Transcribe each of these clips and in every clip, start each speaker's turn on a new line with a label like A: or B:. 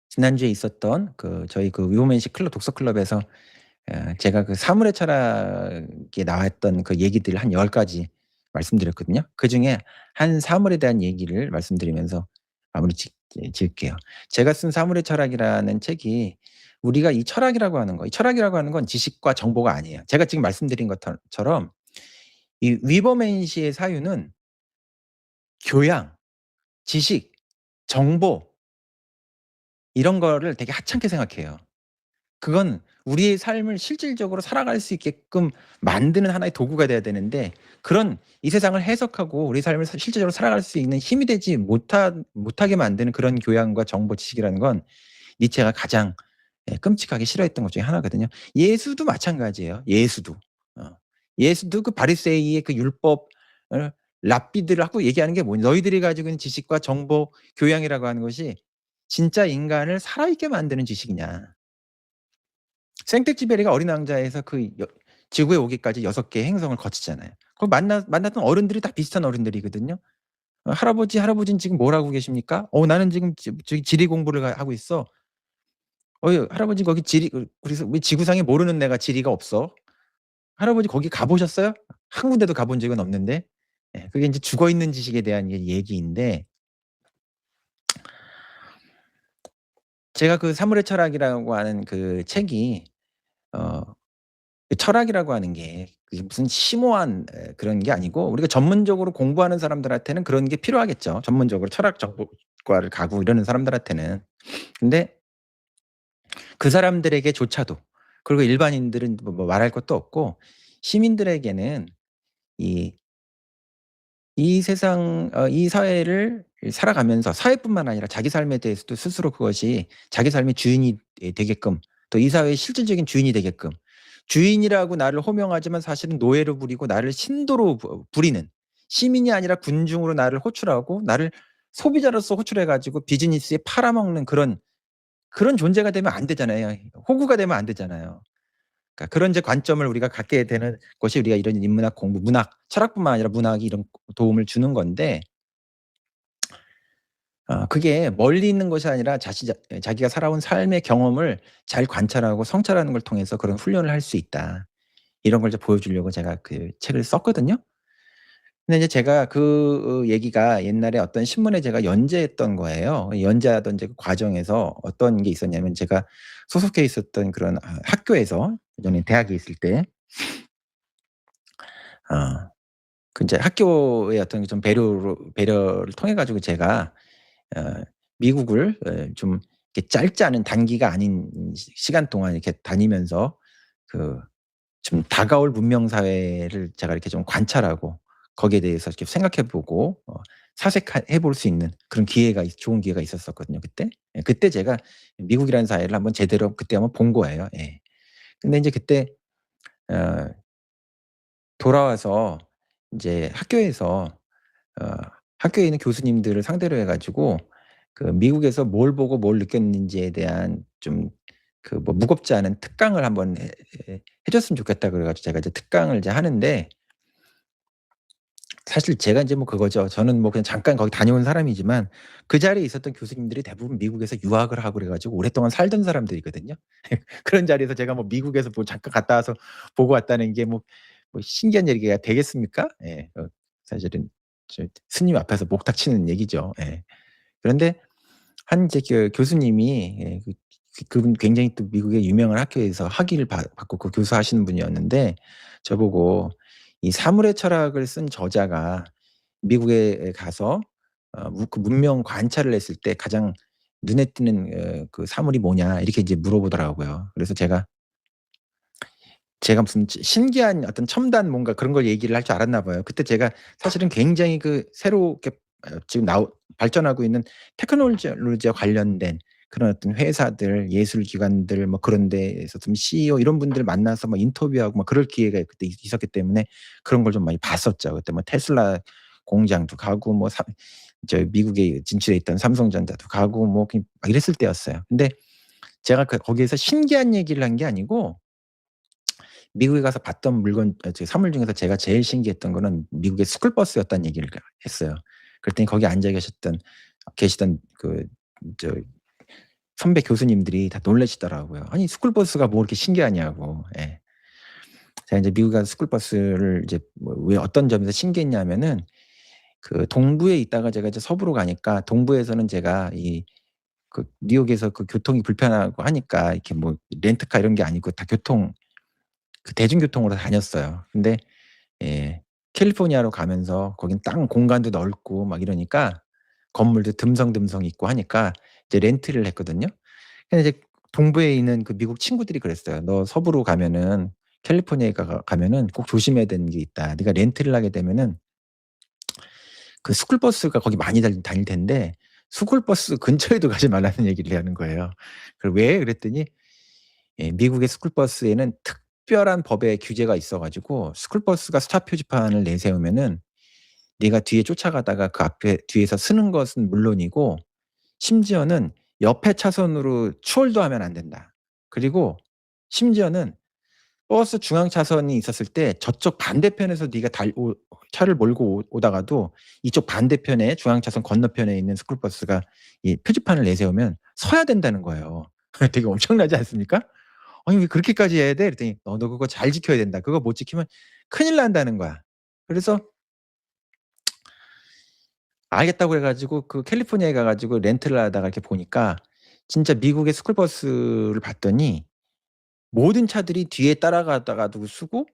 A: 지난주에 있었던 저희 위오맨시 클럽 독서 클럽에서 제가 사물의 철학에 나왔던 그 얘기들 한 10 가지 말씀드렸거든요. 그중에 한 사물에 대한 얘기를 말씀드리면서 마무리 지을게요. 제가 쓴 사물의 철학이라는 책이 우리가 이 철학이라고 하는 거, 이 철학이라고 하는 건 지식과 정보가 아니에요. 제가 지금 말씀드린 것처럼 이 위버맨시의 사유는 교양, 지식, 정보 이런 거를 되게 하찮게 생각해요. 그건 우리의 삶을 실질적으로 살아갈 수 있게끔 만드는 하나의 도구가 돼야 되는데, 그런 이 세상을 해석하고 우리 삶을 실질적으로 살아갈 수 있는 힘이 되지 못하게 만드는 그런 교양과 정보, 지식이라는 건 니체가 가장 끔찍하게 싫어했던 것 중에 하나거든요. 예수도 마찬가지예요. 예수도. 어. 예수도 그 바리새이의 그 율법을 랍비들하고 얘기하는 게 뭐냐. 너희들이 가지고 있는 지식과 정보, 교양이라고 하는 것이 진짜 인간을 살아있게 만드는 지식이냐. 생텍쥐페리가 어린 왕자에서 지구에 오기까지 6개의 행성을 거치잖아요. 만났던 어른들이 다 비슷한 어른들이거든요. 할아버지는 지금 뭘 하고 계십니까? 나는 지금 저기 지리 공부를 하고 있어." 할아버지 거기 그래서 왜 지구상에 모르는 애가 지리가 없어?" "할아버지 거기 가 보셨어요?" 한 군데도 가본 적은 없는데. 그게 인제 죽어 있는 지식에 대한 얘기인데, 제가 사물의 철학이라고 하는 그 책이 어 철학이라고 하는 게 그게 무슨 심오한 그런 게 아니고, 우리가 전문적으로 공부하는 사람들한테는 그런 게 필요하겠죠. 전문적으로 철학 정보과를 가고 이러는 사람들한테는. 근데 그 사람들에게조차도, 그리고 일반인들은 말할 것도 없고, 시민들에게는 이 이 세상 이 사회를 살아가면서 사회뿐만 아니라 자기 삶에 대해서도 스스로 그것이 자기 삶의 주인이 되게끔, 또 이 사회의 실질적인 주인이 되게끔, 주인이라고 나를 호명하지만 사실은 노예로 부리고 나를 신도로 부리는, 시민이 아니라 군중으로 나를 호출하고 나를 소비자로서 호출해 가지고 비즈니스에 팔아먹는 그런 존재가 되면 안 되잖아요. 호구가 되면 안 되잖아요. 그러니까 그런 이제 관점을 우리가 갖게 되는 것이, 우리가 이런 인문학 공부, 문학, 철학뿐만 아니라 문학이 이런 도움을 주는 건데, 그게 멀리 있는 것이 아니라 자기가 살아온 삶의 경험을 잘 관찰하고 성찰하는 걸 통해서 그런 훈련을 할 수 있다. 이런 걸 이제 보여주려고 제가 그 책을 썼거든요. 근데 이제 제가 얘기가 옛날에 어떤 신문에 제가 연재했던 거예요. 연재하던 이제 그 과정에서 어떤 게 있었냐면, 제가 소속해 있었던 그런 학교에서, 예전에 대학에 있을 때 어 인제 학교의 어떤 좀 배려를 통해 가지고 제가 어 미국을 좀 이렇게 짧지 않은 단기가 아닌 시간 동안 이렇게 다니면서 그 좀 다가올 문명 사회를 제가 이렇게 좀 관찰하고, 거기에 대해서 이렇게 생각해 보고 사색해 볼 수 있는 그런 좋은 기회가 있었었거든요, 그때. 그때 제가 미국이라는 사회를 한번 제대로 그때 한번 본 거예요. 예. 근데 인제 그때 어 돌아와서 인제 어 학교에 있는 교수님들을 상대로 해 가지고 미국에서 뭘 보고 뭘 느꼈는지에 대한 좀 무겁지 않은 특강을 한번 해 줬으면 좋겠다 그래 가지고 제가 이제 특강을 이제 하는데, 사실 제가 인제 그거죠. 저는 그냥 잠깐 거기 다녀온 사람이지만, 그 자리에 있었던 교수님들이 대부분 미국에서 유학을 하고 그래 가지고 오랫동안 살던 사람들이거든요. 그런 자리에서 제가 미국에서 잠깐 갔다 와서 보고 왔다는 게 신기한 얘기가 되겠습니까? 예. 사실은 스님 앞에서 목탁 치는 얘기죠. 예. 그런데 한 이제 교수님이, 그분 굉장히 또 미국의 유명한 학교에서 학위를 받고 교수하시는 분이었는데, 저보고 이 사물의 철학을 쓴 저자가 미국에 가서 문명 관찰을 했을 때 가장 눈에 띄는 사물이 뭐냐 이렇게 이제 물어보더라고요. 그래서 제가 무슨 신기한 어떤 첨단 뭔가 그런 걸 얘기를 할 줄 알았나 봐요. 그때 제가 사실은 굉장히 새롭게 지금 발전하고 있는 테크놀로지와 관련된 그런 어떤 회사들, 예술 기관들 그런 데에서 좀 CEO 이런 분들 만나서 인터뷰하고 그럴 기회가 그때 있었기 때문에 그런 걸 좀 많이 봤었죠. 그때 테슬라 공장도 가고 미국에 진출해 있던 삼성전자도 가고 그냥 이랬을 때였어요. 근데 제가 거기에서 신기한 얘기를 한 게 아니고, 미국에 가서 봤던 사물 중에서 제가 제일 신기했던 거는 미국의 스쿨버스였다는 얘기를 했어요. 그랬더니 거기 앉아 계시던 저 선배 교수님들이 다 놀라시더라고요. 아니 스쿨버스가 뭐 이렇게 신기하냐고. 예. 제가 인제 미국 가서 스쿨버스를 이제 뭐 왜 어떤 점에서 신기했냐면은 그 동부에 있다가 제가 이제 서부로 가니까 동부에서는 제가 뉴욕에서 그 교통이 불편하고 하니까 이렇게 뭐 렌트카 이런 게 아니고 다 대중교통으로 다녔어요. 근데 예 캘리포니아로 가면서 거긴 땅 공간도 넓고 막 이러니까 건물도 듬성듬성 있고 하니까 이제 렌트를 했거든요. 근데 이제 동부에 있는 그 미국 친구들이 그랬어요. "너 서부로 가면은 캘리포니아에 가면은 꼭 조심해야 되는 게 있다. 네가 렌트를 하게 되면은 그 스쿨버스가 거기 많이 다닐 텐데 스쿨버스 근처에도 가지 말라는 얘기를 하는 거예요. "왜?" 그랬더니 미국의 스쿨버스에는 특별한 법의 규제가 있어 가지고 스쿨버스가 스탑 표지판을 내세우면은 네가 뒤에 쫓아가다가 그 앞에 뒤에서 쓰는 것은 물론이고 심지어는 옆에 차선으로 추월도 하면 안 된다. 그리고 심지어는 버스 중앙 차선이 있었을 때 저쪽 반대편에서 네가 달 오 차를 몰고 오다가도 이쪽 반대편에 중앙 차선 건너편에 있는 스쿨버스가 이 표지판을 내세우면 서야 된다는 거예요. 되게 엄청나지 않습니까? "아니 왜 그렇게까지 해야 돼?" 그랬더니 너 그거 잘 지켜야 된다. 그거 못 지키면 큰일 난다."는 거야. 그래서 알겠다고 해 가지고 그 캘리포니아에 가 가지고 렌트를 하다가 이렇게 보니까 진짜 미국의 스쿨버스를 봤더니 모든 차들이 뒤에 따라가다가도 쓰고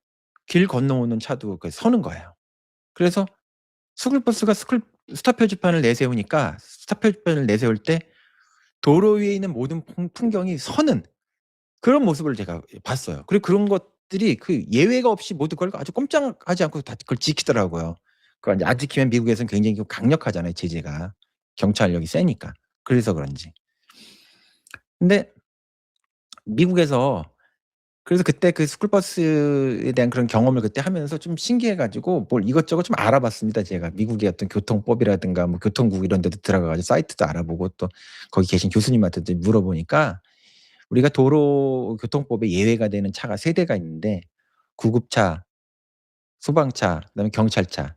A: 길 건너오는 차도 그 서는 거예요. 그래서 스쿨버스가 스탑 표지판을 내세우니까 스탑 표지판을 내세울 때 도로 위에 있는 모든 풍경이 서는 그런 모습을 제가 봤어요. 그리고 그런 것들이 그 예외가 없이 모두 그걸 아주 꼼짝하지 않고 다 그걸 지키더라고요. 그걸 이제 안 지키면 미국에서는 굉장히 좀 강력하잖아요, 제재가. 경찰력이 세니까. 그래서 그런지. 근데 미국에서 그래서 그때 그 스쿨버스에 대한 그런 경험을 그때 하면서 좀 신기해 가지고 뭘 이것저것 좀 알아봤습니다, 제가. 미국의 어떤 교통법이라든가 뭐 교통국 이런 데도 들어가 가지고 사이트도 알아보고 또 거기 계신 교수님한테도 물어보니까 우리가 도로 교통법에 예외가 되는 차가 3 대가 있는데 구급차, 소방차, 그다음에 경찰차.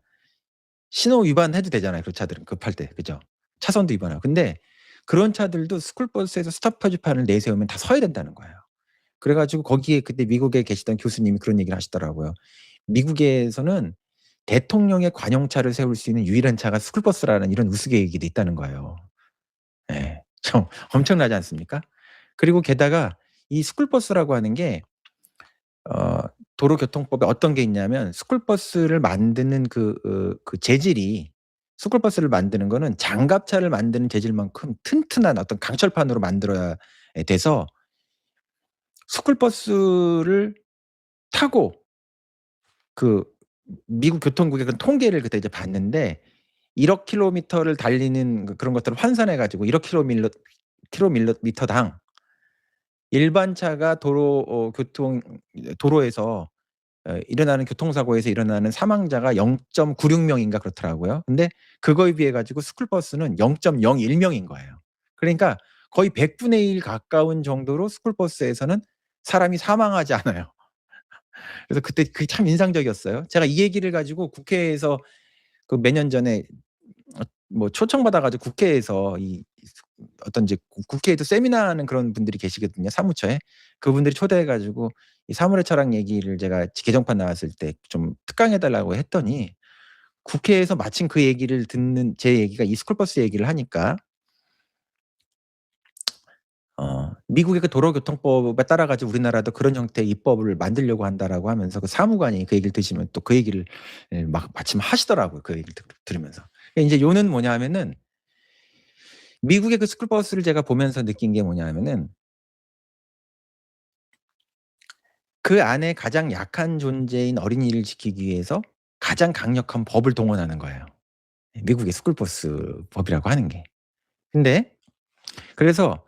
A: 신호 위반해도 되잖아요, 그 차들은 급할 때. 그죠? 차선도 위반하고. 근데 그런 차들도 스쿨버스에서 스톱 표지판을 내세우면 다 서야 된다는 거예요. 그래 가지고 거기에 그때 미국에 계시던 교수님이 그런 얘기를 하시더라고요. 미국에서는 대통령의 관용차를 세울 수 있는 유일한 차가 스쿨버스라는 이런 우스갯얘기도 있다는 거예요. 예. 좀 엄청나지 않습니까? 그리고 게다가 이 스쿨버스라고 하는 게 어 도로교통법에 어떤 게 있냐면 스쿨버스를 만드는 그 재질이 스쿨버스를 만드는 거는 장갑차를 만드는 재질만큼 튼튼한 어떤 강철판으로 만들어야 돼서 스쿨버스를 타고 그 미국 교통국의 그 통계를 그때 이제 봤는데 1억 킬로미터를 달리는 그런 것들을 환산해 가지고 1억 킬로미터당 일반 차가 도로에서 일어나는 교통사고에서 일어나는 사망자가 0.96 명인가 그렇더라고요. 근데 그거에 비해 가지고 스쿨버스는 0.01 명인 거예요. 그러니까 거의 100 분의 1 가까운 정도로 스쿨버스에서는 사람이 사망하지 않아요. 그래서 그때 그게 참 인상적이었어요. 제가 이 얘기를 가지고 국회에서 그 몇 년 전에 뭐 초청받아 가지고 국회에서 어떤 이제 국회에도 세미나하는 그런 분들이 계시거든요, 사무처에. 그분들이 초대해 가지고 이 사물의 철학 얘기를 제가 개정판 나왔을 때 좀 특강해 달라고 했더니 국회에서 마침 그 얘기를 듣는 제 얘기가 이 스쿨버스 얘기를 하니까 미국의 그 도로교통법에 따라 가지고 우리나라도 그런 형태의 입법을 만들려고 한다라고 하면서 그 사무관이 그 얘기를 들으시면 또 그 얘기를 막 마침 하시더라고요, 그 얘기를 들으면서. 인제 요는 뭐냐 하면은 미국의 그 스쿨버스를 제가 보면서 느낀 게 뭐냐 하면은 그 안에 가장 약한 존재인 어린이를 지키기 위해서 가장 강력한 법을 동원하는 거예요. 미국의 스쿨버스 법이라고 하는 게. 근데 그래서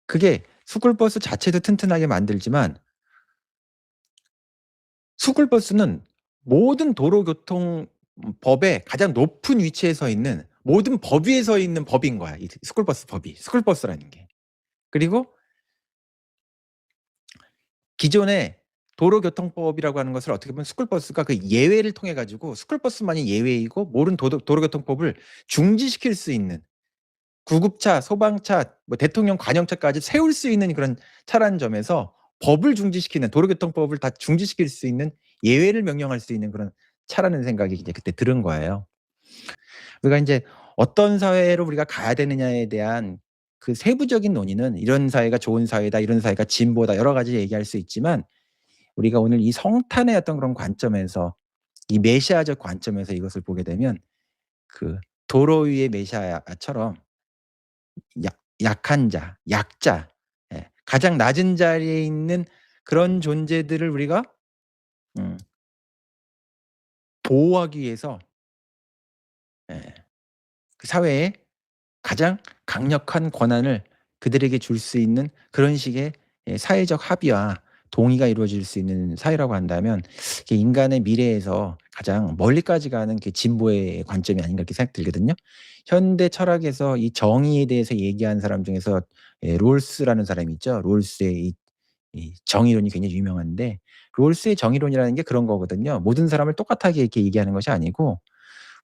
A: 그게 스쿨버스 자체도 튼튼하게 만들지만 스쿨버스는 모든 도로교통 법의 가장 높은 위치에 서 있는 모든 법 위에 서 있는 법인 거야, 이 스쿨버스 법이. 스쿨버스라는 게. 그리고 기존에 도로교통법이라고 하는 것을 어떻게 보면 스쿨버스가 그 예외를 통해 가지고 스쿨버스만이 예외이고 모든 도로교통법을 중지시킬 수 있는, 구급차, 소방차, 뭐 대통령 관용차까지 세울 수 있는 그런 차라는 점에서 법을 중지시키는, 도로교통법을 다 중지시킬 수 있는, 예외를 명령할 수 있는 그런 차라는 생각이 이제 그때 들은 거예요. 우리가 인제 어떤 사회로 우리가 가야 되느냐에 대한 그 세부적인 논의는 이런 사회가 좋은 사회다, 이런 사회가 진보다, 여러 가지 얘기할 수 있지만, 우리가 오늘 이 성탄의 어떤 그런 관점에서, 이 메시아적 관점에서 이것을 보게 되면, 그 도로 위의 메시아처럼 약한 자, 약자, 예, 가장 낮은 자리에 있는 그런 존재들을 우리가 음 보호하기 위해서, 예, 그 사회에 가장 강력한 권한을 그들에게 줄 수 있는 그런 식의, 예, 사회적 합의와 동의가 이루어질 수 있는 사회라고 한다면, 이게 인간의 미래에서 가장 멀리까지 가는 그 진보의 관점이 아닌가 이렇게 생각이 들거든요. 현대 철학에서 이 정의에 대해서 얘기하는 사람 중에서, 예, 롤스라는 사람이 있죠. 롤스의 이 정의론이 굉장히 유명한데, 롤스의 정의론이라는 게 그런 거거든요. 모든 사람을 똑같하게 이렇게 얘기하는 것이 아니고,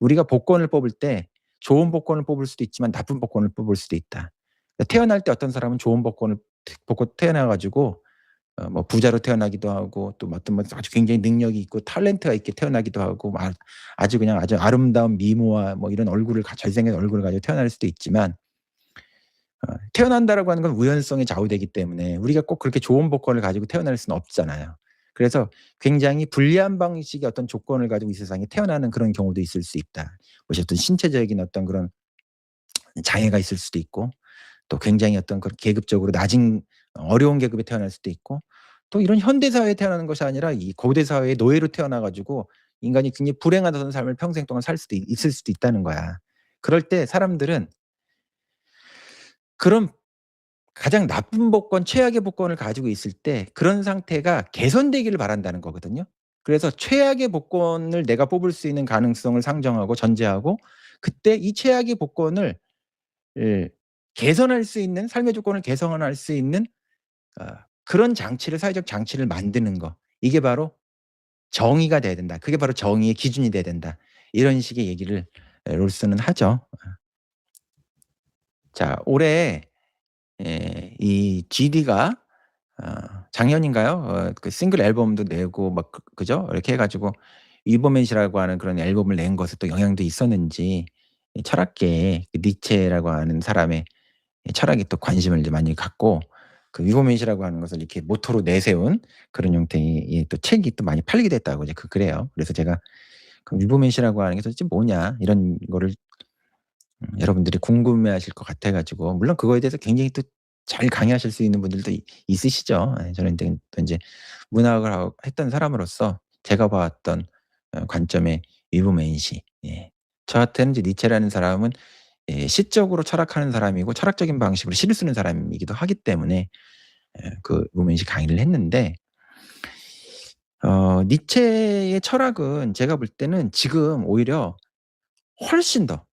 A: 우리가 복권을 뽑을 때 좋은 복권을 뽑을 수도 있지만 나쁜 복권을 뽑을 수도 있다. 그러니까 태어날 때 어떤 사람은 좋은 복권을 뽑고 태어나 가지고 뭐 부자로 태어나기도 하고, 또 어떤 뭐 아주 굉장히 능력이 있고 탤런트가 있게 태어나기도 하고, 아주 그냥 아주 아름다운 미모와 뭐 이런 얼굴을 잘생긴 얼굴을 가지고 태어날 수도 있지만, 태어난다라고 하는 건 우연성에 좌우되기 때문에 우리가 꼭 그렇게 좋은 복권을 가지고 태어날 수는 없잖아요. 그래서 굉장히 불리한 방식의 어떤 조건을 가지고 이 세상에 태어나는 그런 경우도 있을 수 있다. 뭐 어떤 신체적인 어떤 그런 장애가 있을 수도 있고, 또 굉장히 어떤 그런 계급적으로 낮은 어려운 계급에 태어날 수도 있고, 또 이런 현대 사회에 태어나는 것이 아니라 이 고대 사회의 노예로 태어나 가지고 인간이 굉장히 불행하던 삶을 평생 동안 살 수도 있을 수도 있다는 거야. 그럴 때 사람들은 그런 가장 나쁜 복권, 최악의 복권을 가지고 있을 때 그런 상태가 개선되기를 바란다는 거거든요. 그래서 최악의 복권을 내가 뽑을 수 있는 가능성을 상정하고 전제하고, 그때 이 최악의 복권을, 예, 개선할 수 있는, 삶의 조건을 개선할 수 있는 그런 장치를, 사회적 장치를 만드는 거. 이게 바로 정의가 돼야 된다. 그게 바로 정의의 기준이 돼야 된다. 이런 식의 얘기를, 롤스는 하죠. 자, 올해, 예, 이 GD가 작년인가요? 그 싱글 앨범도 내고 막 그죠? 이렇게 해 가지고 위버맨시라고 하는 그런 앨범을 낸 것에 또 영향도 있었는지, 이 철학계에 그 니체라고 하는 사람의 이 철학에 또 관심을 이제 많이 갖고, 그 위버맨시라고 하는 것을 이렇게 모토로 내세운 그런 형태의 또 책이 또 많이 팔리게 됐다고 이제 그래요. 그래서 제가 그 위버맨시라고 하는 게 도대체 뭐냐 이런 거를 여러분들이 궁금해하실 것 같아 가지고, 물론 그거에 대해서 굉장히 또 잘 강의하실 수 있는 분들도 있으시죠. 예, 저는 또 인제 문학을 했던 사람으로서 제가 봐왔던 관점의 위브맨시. 예. 저한테는 이제 니체라는 사람은, 예, 시적으로 철학하는 사람이고 철학적인 방식으로 시를 쓰는 사람이기도 하기 때문에, 그 위브맨시 강의를 했는데, 니체의 철학은 제가 볼 때는 지금 오히려 훨씬 더,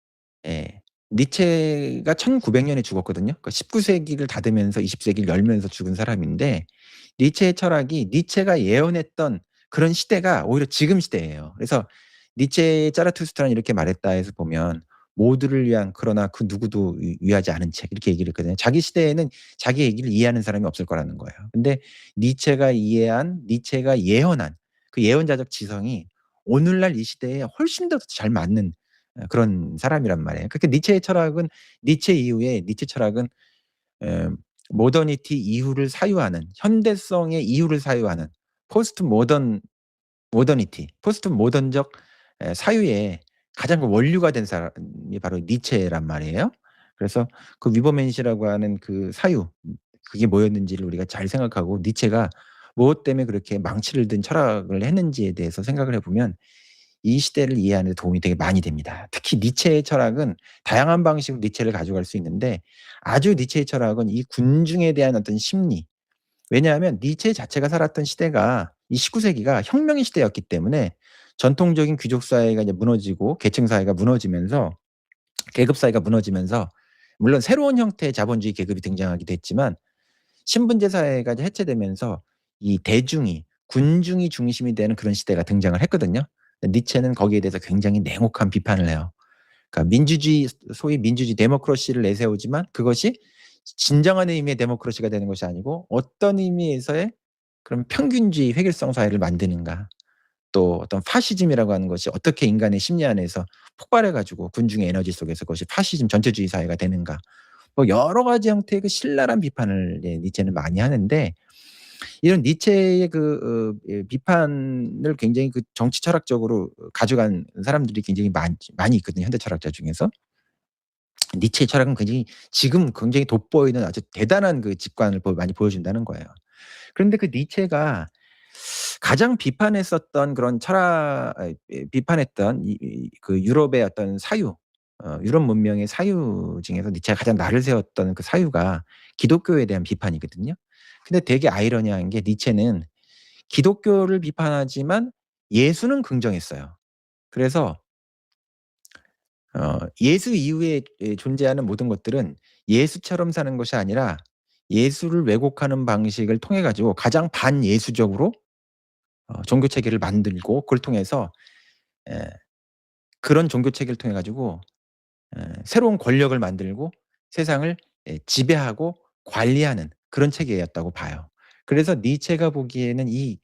A: 예. 니체가 1900 년에 죽었거든요. 그러니까 19 세기를 닫으면서 20 세기를 열면서 죽은 사람인데, 니체의 철학이 니체가 예언했던 그런 시대가 오히려 지금 시대예요. 그래서 니체의 자라투스트라는 이렇게 말했다 해서 보면, 모두를 위한 그러나 그 누구도 위하지 않은 책, 이렇게 얘기를 했거든요. 자기 시대에는 자기 얘기를 이해하는 사람이 없을 거라는 거예요. 근데 니체가 예언한 그 예언자적 지성이 오늘날 이 시대에 훨씬 더 잘 맞는 그런 사람이란 말이에요. 그러니까 니체의 철학은, 니체 이후에 니체 철학은 에 모더니티 이후를 사유하는, 현대성의 이후를 사유하는 포스트 모더니티, 포스트 모던적 사유의 가장 그 원류가 된 사람이 바로 니체란 말이에요. 그래서 그 위버맨시라고 하는 그 사유, 그게 뭐였는지를 우리가 잘 생각하고, 니체가 무엇 때문에 그렇게 망치를 든 철학을 했는지에 대해서 생각을 해 보면 이 시대를 이해하는 데 도움이 되게 많이 됩니다. 특히 니체의 철학은 다양한 방식으로 니체를 가져갈 수 있는데, 아주 니체의 철학은 이 군중에 대한 어떤 심리, 왜냐하면 니체 자체가 살았던 시대가 이 19 세기가 혁명의 시대였기 때문에, 전통적인 귀족 사회가 이제 무너지고 계층 사회가 무너지면서, 계급 사회가 무너지면서, 물론 새로운 형태의 자본주의 계급이 등장하기도 했지만, 신분제 사회가 이제 해체되면서 이 대중이, 군중이 중심이 되는 그런 시대가 등장을 했거든요. 니체는 거기에 대해서 굉장히 냉혹한 비판을 해요. 그러니까 민주주의 소위 민주주의 데모크라시를 내세우지만 그것이 진정한 의미의 데모크라시가 되는 것이 아니고 어떤 의미에서의 그런 평균주의 획일성 사회를 만드는가. 또 어떤 파시즘이라고 하는 것이 어떻게 인간의 심리 안에서 폭발해 가지고 군중의 에너지 속에서 그것이 파시즘 전체주의 사회가 되는가. 뭐 여러 가지 형태의 그 신랄한 비판을 니체는 많이 하는데 이런 니체의 비판을 굉장히 그 정치 철학적으로 가져간 사람들이 굉장히 많이 있거든요, 현대 철학자 중에서. 니체의 철학은 굉장히 지금 굉장히 돋보이는 아주 대단한 그 직관을 많이 보여준다는 거예요. 그런데 그 니체가 가장 비판했었던 그런 비판했던 그 유럽의 어떤 사유, 유럽 문명의 사유 중에서 니체가 가장 날을 세웠던 그 사유가 기독교에 대한 비판이거든요. 근데 되게 아이러니한 게 니체는 기독교를 비판하지만 예수는 긍정했어요. 그래서 예수 이후에 존재하는 모든 것들은 예수처럼 사는 것이 아니라 예수를 왜곡하는 방식을 통해 가지고 가장 반예수적으로 종교 체계를 만들고 그걸 통해서 예 그런 종교 체계를 통해 가지고 새로운 권력을 만들고 세상을 지배하고 관리하는 그런 체계였다고 봐요. 그래서 니체가 보기에는 이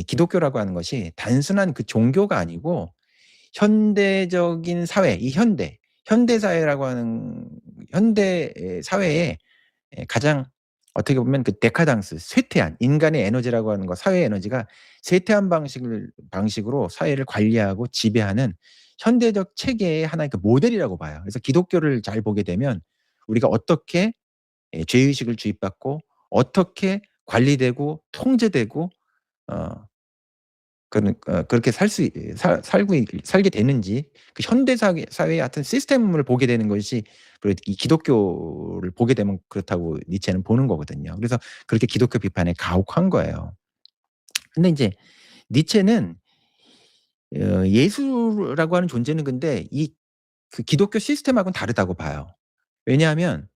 A: 기독교라고 하는 것이 단순한 그 종교가 아니고 현대적인 사회, 이 현대 사회라고 하는 현대 사회에 가장 어떻게 보면 그 데카당스 쇠퇴한 인간의 에너지라고 하는 거 사회의 에너지가 쇠퇴한 방식으로 사회를 관리하고 지배하는 현대적 체계의 하나의 그 모델이라고 봐요. 그래서 기독교를 잘 보게 되면 우리가 어떻게 죄의식을 주입받고 어떻게 관리되고 통제되고 어 그렇게 살 수 살게 되는지 그 현대 사회의 하여튼 시스템을 보게 되는 것이 이 기독교를 보게 되면 그렇다고 니체는 보는 거거든요. 그래서 그렇게 기독교 비판에 가혹한 거예요. 근데 인제 니체는 예수라고 하는 존재는 근데 이 그 기독교 시스템하고는 다르다고 봐요. 왜냐하면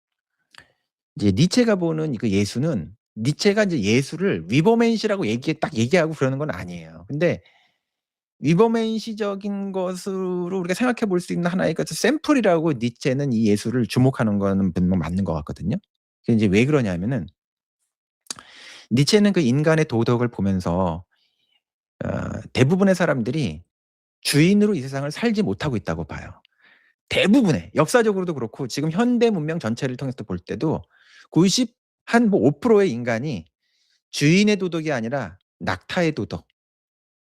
A: 이제 니체가 보는 그 예수는 니체가 인제 예수를 위버맨시라고 딱 얘기하고 그러는 건 아니에요. 근데 위버맨시적인 것으로 우리가 생각해 볼 수 있는 하나의 그 샘플이라고 니체는 이 예수를 주목하는 거는 분명 맞는 것 같거든요. 그게 인제 왜 그러냐면은 니체는 그 인간의 도덕을 보면서 대부분의 사람들이 주인으로 이 세상을 살지 못하고 있다고 봐요. 대부분의 역사적으로도 그렇고 지금 현대 문명 전체를 통해서 볼 때도 90 한 뭐 5%의 인간이 주인의 도덕이 아니라 낙타의 도덕,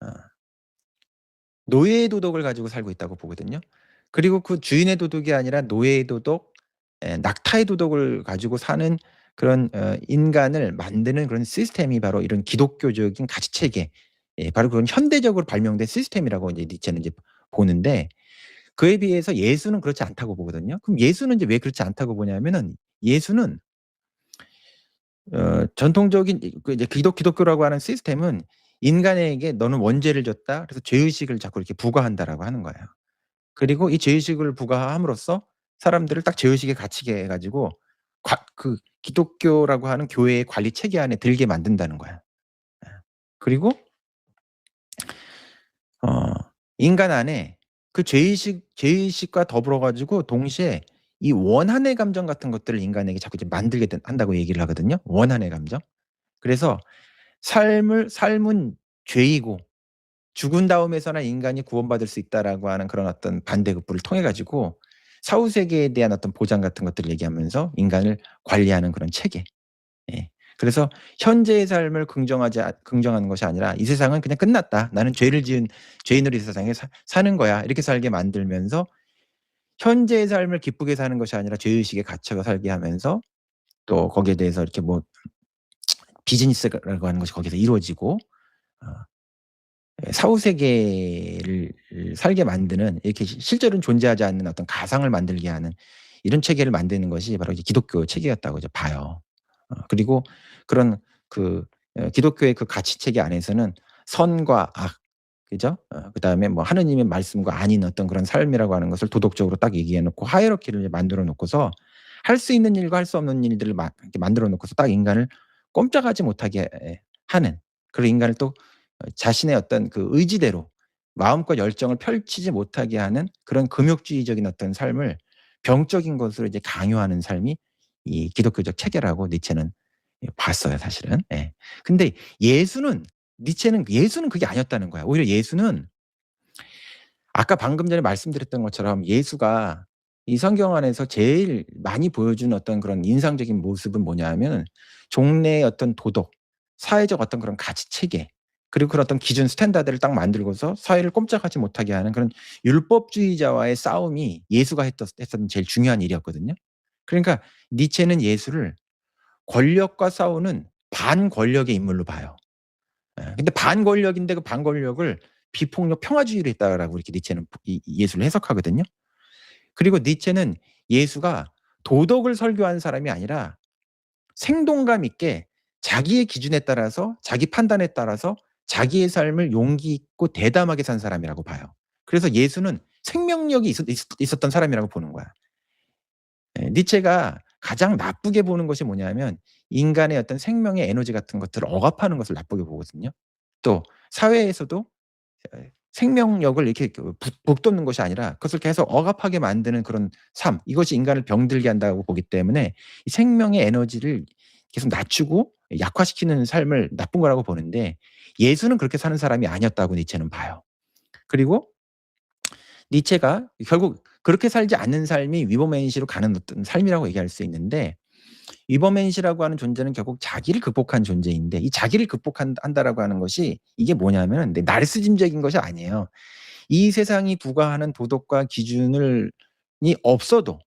A: 어 노예의 도덕을 가지고 살고 있다고 보거든요. 그리고 그 주인의 도덕이 아니라 노예의 도덕, 낙타의 도덕을 가지고 사는 그런 인간을 만드는 그런 시스템이 바로 이런 기독교적인 가치 체계, 바로 그런 현대적으로 발명된 시스템이라고 이제 니체는 이제 보는데 그에 비해서 예수는 그렇지 않다고 보거든요. 그럼 예수는 이제 왜 그렇지 않다고 보냐면은 예수는 전통적인 이제 기독교라고 하는 시스템은 인간에게 "너는 원죄를 졌다. 그래서 죄의식을 자꾸 이렇게 부과한다."라고 하는 거예요. 그리고 이 죄의식을 부과함으로써 사람들을 딱 죄의식에 갇히게 해 가지고 그 기독교라고 하는 교회의 관리 체계 안에 들게 만든다는 거야. 예. 그리고 어 인간 안에 그 죄의식과 더불어 가지고 동시에 이 원한의 감정 같은 것들을 인간에게 자꾸 이제 만들게 한다고 얘기를 하거든요, 원한의 감정. 그래서 삶은 죄이고 죽은 다음에서나 인간이 구원받을 수 있다라고 하는 그런 어떤 반대급부를 통해 가지고 사후 세계에 대한 어떤 보장 같은 것들을 얘기하면서 인간을 관리하는 그런 체계. 예. 그래서 현재의 삶을 긍정하는 것이 아니라 '이 세상은 그냥 끝났다. 나는 죄를 지은 죄인으로 이 세상에 사는 거야.' 이렇게 살게 만들면서 현재의 삶을 기쁘게 사는 것이 아니라 죄의식에 갇혀 살게 하면서 또 거기에 대해서 이렇게 뭐 비즈니스라고 하는 것이 거기서 이루어지고 어 사후 세계를 살게 만드는 이렇게 실제로는 존재하지 않는 어떤 가상을 만들게 하는 이런 체계를 만드는 것이 바로 이제 기독교 체계였다고 이제 봐요. 그리고 그런 그 기독교의 그 가치 체계 안에서는 선과 악 그죠? 그다음에 뭐 하느님의 말씀과 아닌 어떤 그런 삶이라고 하는 것을 도덕적으로 딱 얘기해 놓고 하이어라키를 이제 만들어 놓고서 할 수 있는 일과 할 수 없는 일들을 이렇게 만들어 놓고서 딱 인간을 꼼짝하지 못하게 하는 그런 인간을 또 자신의 어떤 그 의지대로 마음과 열정을 펼치지 못하게 하는 그런 금욕주의적인 어떤 삶을 병적인 것으로 이제 강요하는 삶이 이 기독교적 체계라고 니체는 봤어요 사실은. 예. 근데 예수는 그게 아니었다는 거야. 오히려 예수는 아까 방금 전에 말씀드렸던 것처럼 예수가 이 성경 안에서 제일 많이 보여준 어떤 그런 인상적인 모습은 뭐냐 하면 종래의 어떤 도덕, 사회적 어떤 그런 가치 체계, 그리고 그런 어떤 기준 스탠다드를 딱 만들고서 사회를 꼼짝하지 못하게 하는 그런 율법주의자와의 싸움이 예수가 했었던 제일 중요한 일이었거든요. 그러니까 니체는 예수를 권력과 싸우는 반권력의 인물로 봐요. 예. 근데 반권력인데 그 반권력을 비폭력 평화주의로 했다라고 이렇게 니체는 이 예수를 해석하거든요. 그리고 니체는 예수가 도덕을 설교한 사람이 아니라 생동감 있게 자기의 기준에 따라서 자기 판단에 따라서 자기의 삶을 용기 있고 대담하게 산 사람이라고 봐요. 그래서 예수는 생명력이 있었던 사람이라고 보는 거야. 예. 니체가 가장 나쁘게 보는 것이 뭐냐면 인간의 어떤 생명의 에너지 같은 것들을 억압하는 것을 나쁘게 보거든요. 또 사회에서도 생명력을 이렇게 북돋는 것이 아니라 그것을 계속 억압하게 만드는 그런 삶, 이것이 인간을 병들게 한다고 보기 때문에 이 생명의 에너지를 계속 낮추고 약화시키는 삶을 나쁜 거라고 보는데 예수는 그렇게 사는 사람이 아니었다고 니체는 봐요. 그리고 니체가 결국 그렇게 살지 않는 삶이 위버맨시로 가는 어떤 삶이라고 얘기할 수 있는데 위버맨시라고 하는 존재는 결국 자기를 극복한 존재인데 이 자기를 한다라고 하는 것이 이게 뭐냐면 나르시즘적인 것이 아니에요. 이 세상이 부과하는 도덕과 기준을 이 없어도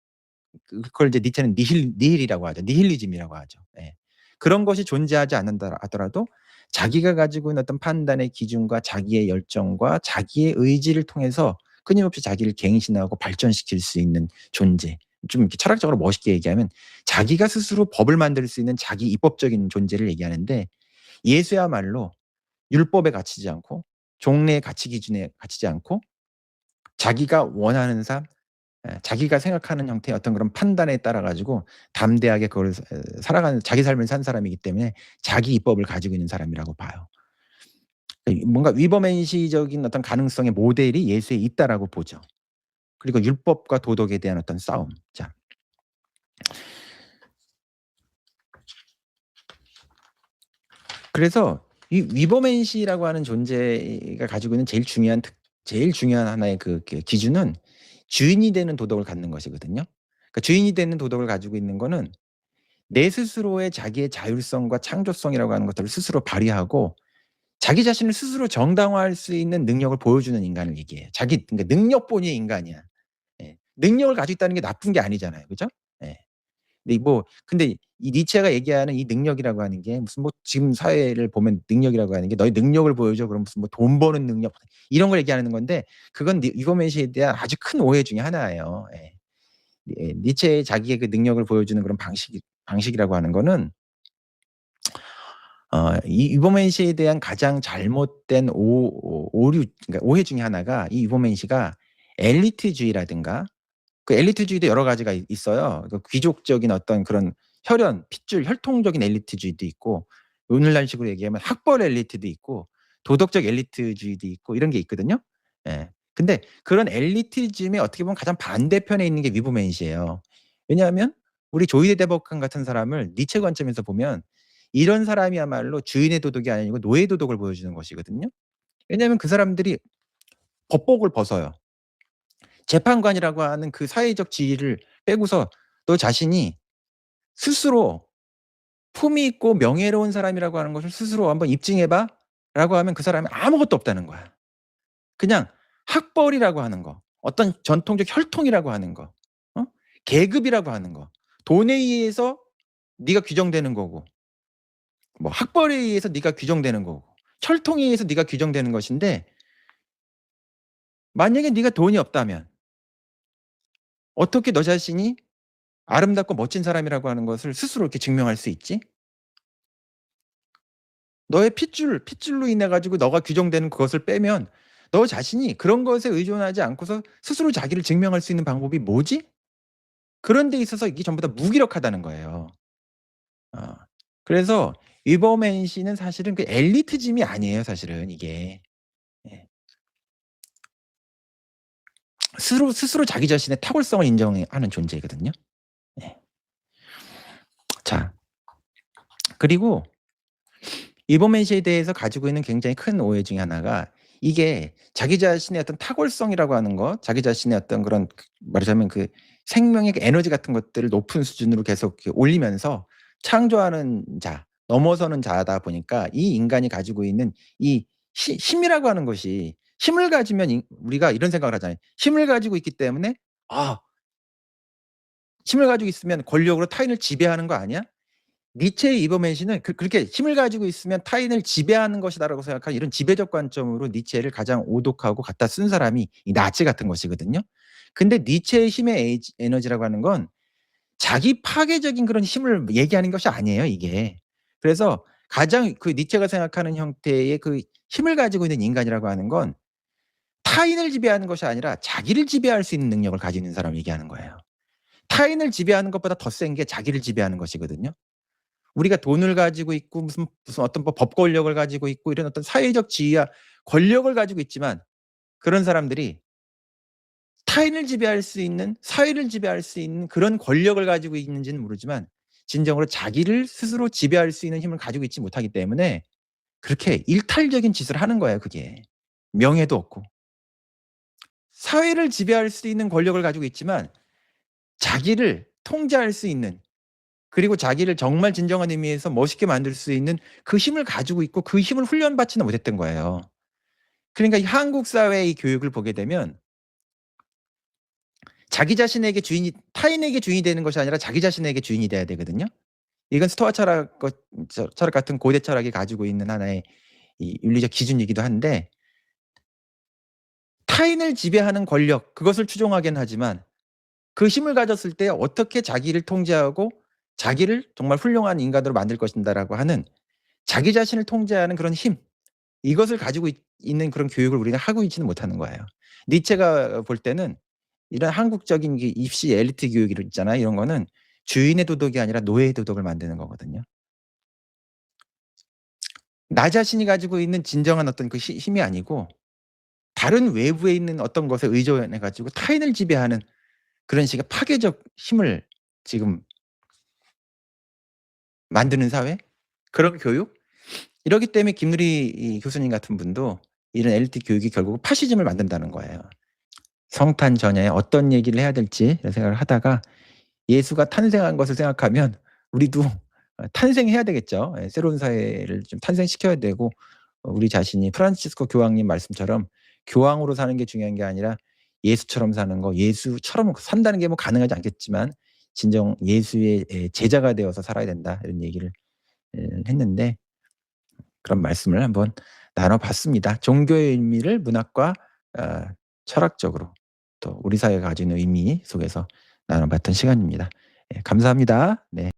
A: 그걸 이제 니체는 니힐이라고 하죠. 니힐리즘이라고 하죠. 예. 그런 것이 존재하지 않는다 하더라도 자기가 가지고 있는 어떤 판단의 기준과 자기의 열정과 자기의 의지를 통해서 끊임없이 자기를 갱신하고 발전시킬 수 있는 존재. 좀 이렇게 철학적으로 멋있게 얘기하면 자기가 스스로 법을 만들 수 있는 자기 입법적인 존재를 얘기하는데 예수야말로 율법에 갇히지 않고 종래의 가치 기준에 갇히지 않고 자기가 원하는 삶, 자기가 생각하는 형태의 어떤 그런 판단에 따라 가지고 담대하게 그걸 살아가는 자기 삶을 산 사람이기 때문에 자기 입법을 가지고 있는 사람이라고 봐요. 뭔가 위버맨시적인 어떤 가능성의 모델이 예수에 있다라고 보죠. 그리고 율법과 도덕에 대한 어떤 싸움. 자. 그래서 이 위버맨시라고 하는 존재가 가지고 있는 제일 중요한 하나의 기준은 주인이 되는 도덕을 갖는 것이거든요. 그러니까 주인이 되는 도덕을 가지고 있는 거는 내 스스로의 자기의 자율성과 창조성이라고 하는 것들을 스스로 발휘하고 자기 자신을 스스로 정당화할 수 있는 능력을 보여주는 인간을 얘기해요. 그러니까 능력본위의 인간이야. 예. 능력을 가지고 있다는 게 나쁜 게 아니잖아요. 그죠? 예. 근데 이 니체가 얘기하는 이 능력이라고 하는 게 무슨 뭐 지금 사회를 보면 능력이라고 하는 게 "너의 능력을 보여줘." 그럼 무슨 뭐 돈 버는 능력 이런 걸 얘기하는 건데 그건 이거메시에 대한 아주 큰 오해 중에 하나예요. 예. 예. 니체의 자기의 그 능력을 보여주는 그런 방식이라고 하는 거는 이 유버맨시에 대한 가장 잘못된 오류, 그러니까 오해 중에 하나가 이 유버맨시가 엘리트주의라든가 그 엘리트주의도 여러 가지가 있어요. 그 귀족적인 어떤 그런 핏줄, 혈통적인 엘리트주의도 있고 오늘날식으로 얘기하면 학벌 엘리트도 있고 도덕적 엘리트주의도 있고 이런 게 있거든요. 예. 근데 그런 엘리티즘의 어떻게 보면 가장 반대편에 있는 게 위브맨시예요. 왜냐하면 우리 조이데 데버칸 같은 사람을 니체 관점에서 보면 이런 사람이야말로 주인의 도덕이 아니고 노예 도덕을 보여주는 것이거든요. 왜냐하면 그 사람들이 법복을 벗어요. 재판관이라고 하는 그 사회적 지위를 빼고서 너 자신이 스스로 품위 있고 명예로운 사람이라고 하는 것을 스스로 한번 입증해 봐라고 하면 그 사람이 아무것도 없다는 거야. 그냥 학벌이라고 하는 거, 어떤 전통적 혈통이라고 하는 거, 어? 계급이라고 하는 거, 돈에 의해서 네가 규정되는 거고, 뭐 학벌에 의해서 네가 규정되는 거고, 혈통에 의해서 네가 규정되는 것인데 만약에 네가 돈이 없다면 어떻게 너 자신이 아름답고 멋진 사람이라고 하는 것을 스스로 이렇게 증명할 수 있지? 너의 핏줄로 인해 가지고 너가 규정되는 그것을 빼면 너 자신이 그런 것에 의존하지 않고서 스스로 자기를 증명할 수 있는 방법이 뭐지? 그런 데 있어서 이게 전부 다 무기력하다는 거예요. 어. 그래서 위버맨 씨는 사실은 그 엘리트짐이 아니에요 사실은 이게. 예. 스스로 자기 자신의 탁월성을 인정하는 존재거든요. 예. 자, 그리고 위버맨 씨에 대해서 가지고 있는 굉장히 큰 오해 중에 하나가, 이게 자기 자신의 어떤 탁월성이라고 하는 것, 자기 자신의 어떤 그런 말하자면 그 생명의 그 에너지 같은 것들을 높은 수준으로 계속 이렇게 올리면서 창조하는 자, 넘어서는 자다 보니까 이 인간이 가지고 있는 이 힘이라고 하는 것이, 힘을 가지면 우리가 이런 생각을 하잖아요. 힘을 가지고 있기 때문에 '아, 힘을 가지고 있으면 권력으로 타인을 지배하는 거 아니야?' 니체의 이버맨시는 그렇게 '힘을 가지고 있으면 타인을 지배하는 것이다.'라고 생각하는 이런 지배적 관점으로 니체를 가장 오독하고 갖다 쓴 사람이 이 나치 같은 것이거든요. 근데 니체의 힘의 에너지라고 하는 건 자기 파괴적인 그런 힘을 얘기하는 것이 아니에요 이게. 그래서 가장 그 니체가 생각하는 형태의 그 힘을 가지고 있는 인간이라고 하는 건 타인을 지배하는 것이 아니라 자기를 지배할 수 있는 능력을 가지고 있는 사람을 얘기하는 거예요. 타인을 지배하는 것보다 더 센 게 자기를 지배하는 것이거든요. 우리가 돈을 가지고 있고 무슨 어떤 뭐 법 권력을 가지고 있고 이런 어떤 사회적 지위와 권력을 가지고 있지만, 그런 사람들이 타인을 지배할 수 있는, 사회를 지배할 수 있는 그런 권력을 가지고 있는지는 모르지만 진정으로 자기를 스스로 지배할 수 있는 힘을 가지고 있지 못하기 때문에 그렇게 일탈적인 짓을 하는 거예요 그게. 명예도 없고. 사회를 지배할 수 있는 권력을 가지고 있지만 자기를 통제할 수 있는, 그리고 자기를 정말 진정한 의미에서 멋있게 만들 수 있는 그 힘을 가지고 있고 그 힘을 훈련받지는 못했던 거예요. 그러니까 이 한국 사회의 이 교육을 보게 되면 자기 자신에게 주인이, 타인에게 주인이 되는 것이 아니라 자기 자신에게 주인이 돼야 되거든요. 이건 스토아 철학 같은 고대 철학이 가지고 있는 하나의 이 윤리적 기준이기도 한데, 타인을 지배하는 권력, 그것을 추종하긴 하지만 그 힘을 가졌을 때 어떻게 자기를 통제하고 자기를 정말 훌륭한 인간으로 만들 것인가라고 하는 자기 자신을 통제하는 그런 힘, 이것을 가지고 있는 그런 교육을 우리가 하고 있지는 못하는 거예요. 니체가 볼 때는 이런 한국적인 이 입시 엘리트 교육 있잖아요. 이런 거는 주인의 도덕이 아니라 노예의 도덕을 만드는 거거든요. 나 자신이 가지고 있는 진정한 어떤 그 힘이 아니고 다른 외부에 있는 어떤 것에 의존해 가지고 타인을 지배하는 그런 식의 파괴적 힘을 지금 만드는 사회? 그런 교육? 이러기 때문에 김누리 이 교수님 같은 분도 이런 엘리트 교육이 결국은 파시즘을 만든다는 거예요. 성탄 전야에 어떤 얘기를 해야 될지 이런 생각을 하다가, 예수가 탄생한 것을 생각하면 우리도 탄생해야 되겠죠. 예, 새로운 사회를 좀 탄생시켜야 되고, 우리 자신이 프란치스코 교황님 말씀처럼 교황으로 사는 게 중요한 게 아니라 예수처럼 사는 거, 예수처럼 산다는 게 뭐 가능하지 않겠지만 진정 예수의 제자가 되어서 살아야 된다, 이런 얘기를 했는데, 그런 말씀을 한번 나눠 봤습니다. 종교의 의미를 문학과 어 철학적으로, 또 우리 사회가 가지고 있는 의미 속에서 나눠 봤던 시간입니다. 예, 감사합니다. 네.